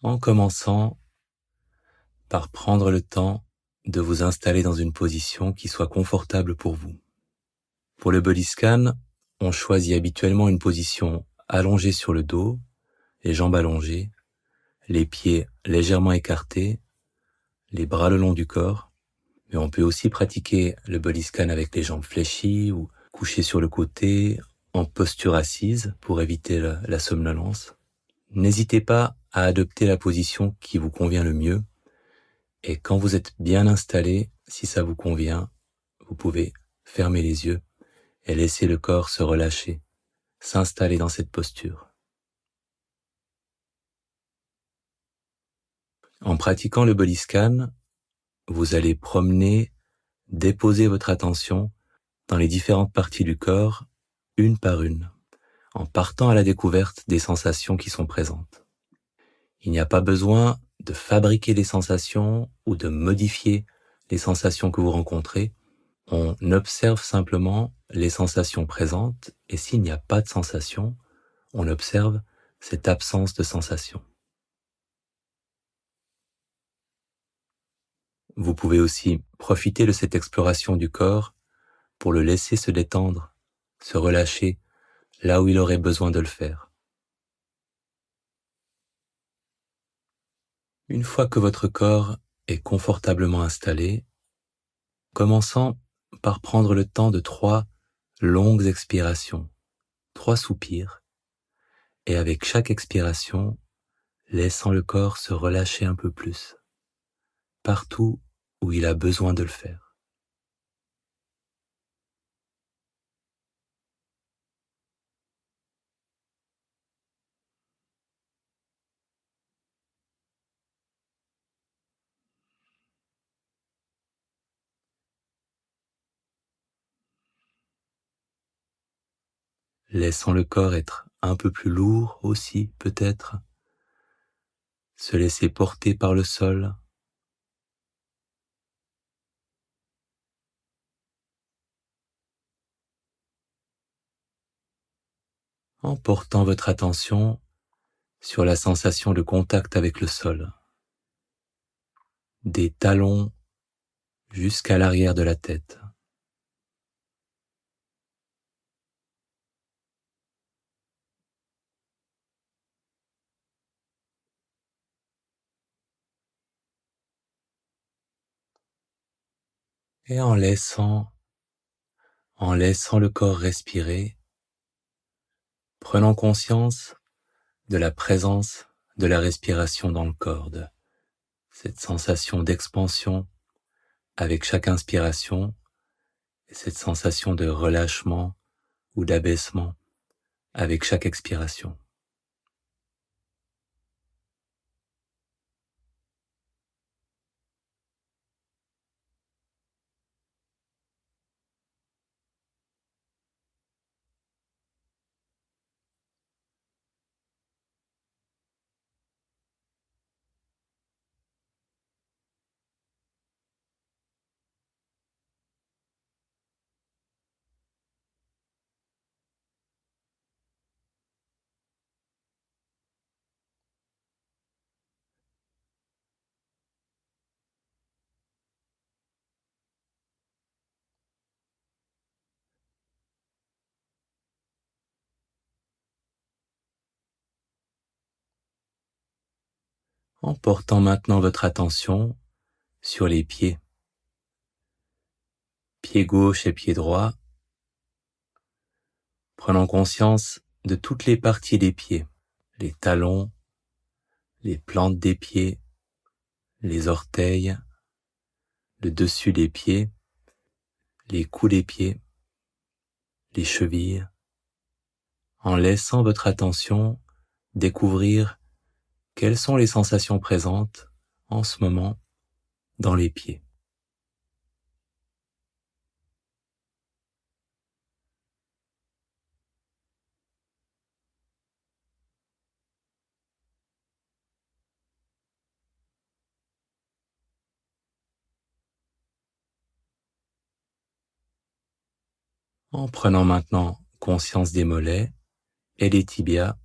en commençant par prendre le temps de vous installer dans une position qui soit confortable pour vous. Pour le body scan, on choisit habituellement une position allongée sur le dos, les jambes allongées, les pieds légèrement écartés, les bras le long du corps, mais on peut aussi pratiquer le body scan avec les jambes fléchies ou couché sur le côté, en posture assise pour éviter la somnolence. N'hésitez pas à adopter la position qui vous convient le mieux. Et quand vous êtes bien installé, si ça vous convient, vous pouvez fermer les yeux et laisser le corps se relâcher, s'installer dans cette posture. En pratiquant le body scan, vous allez déposer votre attention dans les différentes parties du corps, une par une, en partant à la découverte des sensations qui sont présentes. Il n'y a pas besoin de fabriquer des sensations ou de modifier les sensations que vous rencontrez. On observe simplement les sensations présentes et s'il n'y a pas de sensation, on observe cette absence de sensation. Vous pouvez aussi profiter de cette exploration du corps pour le laisser se détendre, se relâcher là où il aurait besoin de le faire. Une fois que votre corps est confortablement installé, commençons par prendre le temps de 3 longues expirations, 3 soupirs, et avec chaque expiration, laissant le corps se relâcher un peu plus, partout où il a besoin de le faire. Laissant le corps être un peu plus lourd aussi, peut-être, se laisser porter par le sol, en portant votre attention sur la sensation de contact avec le sol, des talons jusqu'à l'arrière de la tête. Et en laissant le corps respirer, prenant conscience de la présence de la respiration dans le corps, de cette sensation d'expansion avec chaque inspiration et cette sensation de relâchement ou d'abaissement avec chaque expiration. En portant maintenant votre attention sur les pieds, pied gauche et pied droit, prenant conscience de toutes les parties des pieds, les talons, les plantes des pieds, les orteils, le dessus des pieds, les coups des pieds, les chevilles, en laissant votre attention découvrir quelles sont les sensations présentes en ce moment dans les pieds. En prenant maintenant conscience des mollets et des tibias,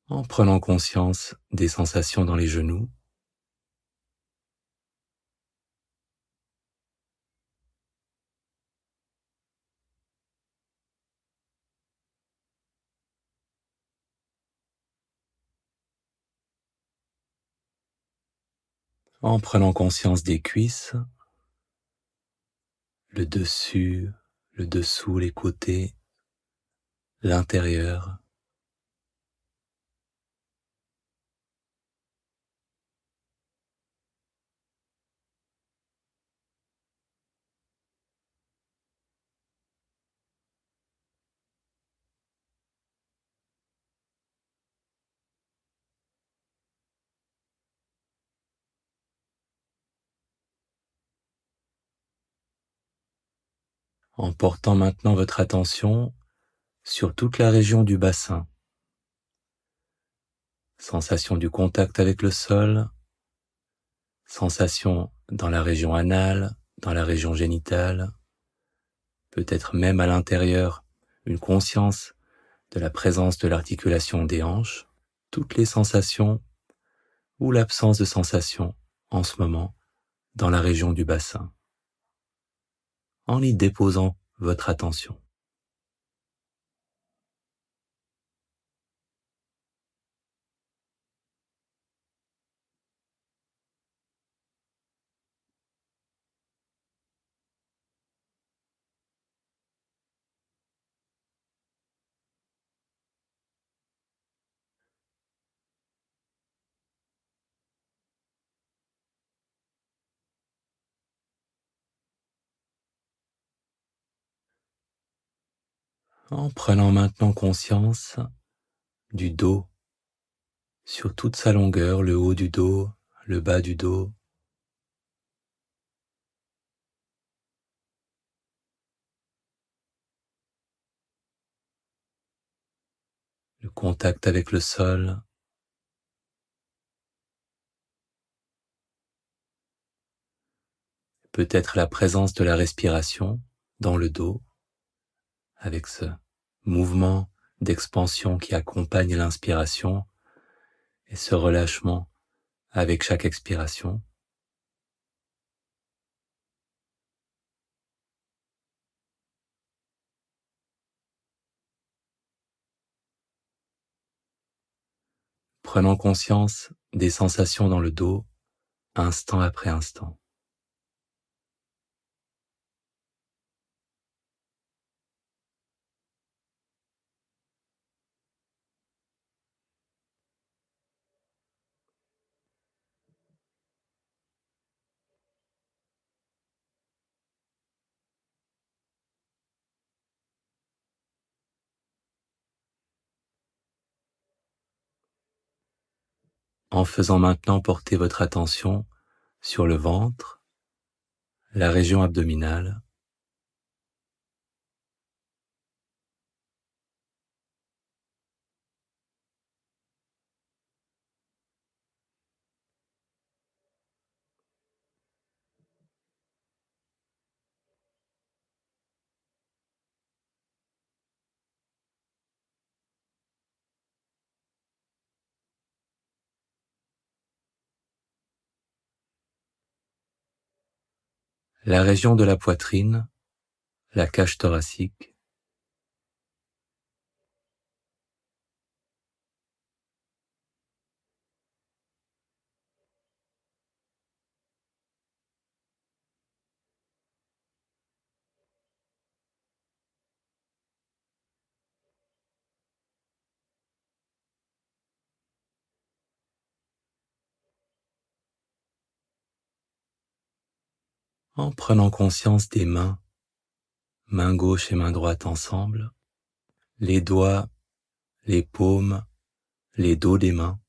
en prenant conscience des sensations dans les genoux, en prenant conscience des cuisses, le dessus, le dessous, les côtés, l'intérieur, en portant maintenant votre attention sur toute la région du bassin. Sensation du contact avec le sol, sensation dans la région anale, dans la région génitale, peut-être même à l'intérieur, une conscience de la présence de l'articulation des hanches, toutes les sensations ou l'absence de sensations en ce moment dans la région du bassin, en y déposant votre attention. En prenant maintenant conscience du dos, sur toute sa longueur, le haut du dos, le bas du dos, le contact avec le sol, peut-être la présence de la respiration dans le dos, avec ce mouvement d'expansion qui accompagne l'inspiration et ce relâchement avec chaque expiration. Prenant conscience des sensations dans le dos, instant après instant. En faisant maintenant porter votre attention sur le ventre, la région abdominale, la région de la poitrine, la cage thoracique, en prenant conscience des mains, main gauche et main droite ensemble, les doigts, les paumes, les dos des mains,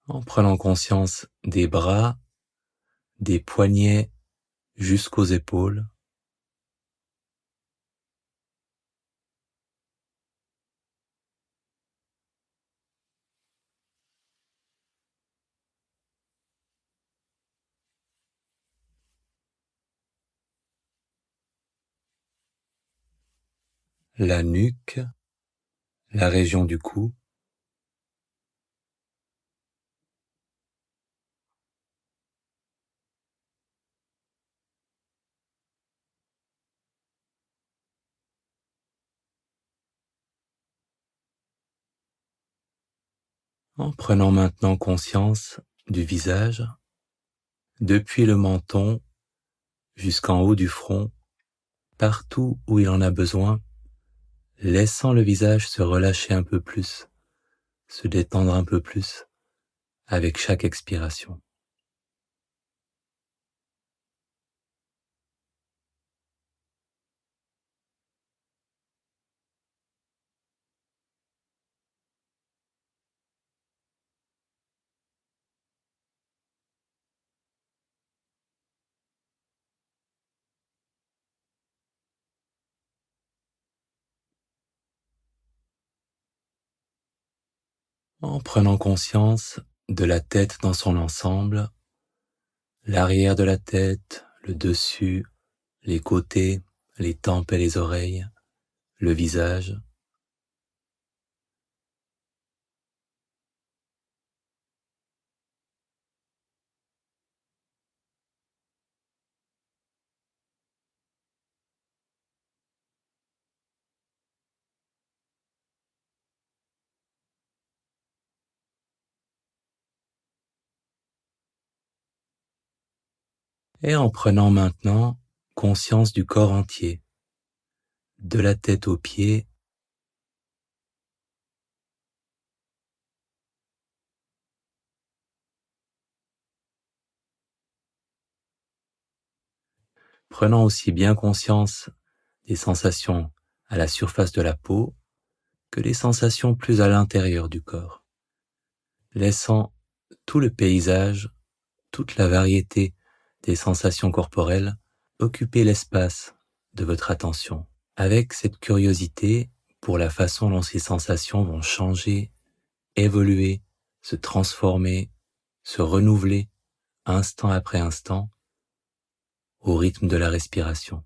en prenant conscience des bras, des poignets jusqu'aux épaules, la nuque, la région du cou, en prenant maintenant conscience du visage, depuis le menton jusqu'en haut du front, partout où il en a besoin, laissant le visage se relâcher un peu plus, se détendre un peu plus avec chaque expiration. En prenant conscience de la tête dans son ensemble, l'arrière de la tête, le dessus, les côtés, les tempes et les oreilles, le visage, et en prenant maintenant conscience du corps entier, de la tête aux pieds, prenant aussi bien conscience des sensations à la surface de la peau que les sensations plus à l'intérieur du corps, laissant tout le paysage, toute la variété des sensations corporelles occuper l'espace de votre attention, avec cette curiosité pour la façon dont ces sensations vont changer, évoluer, se transformer, se renouveler instant après instant au rythme de la respiration.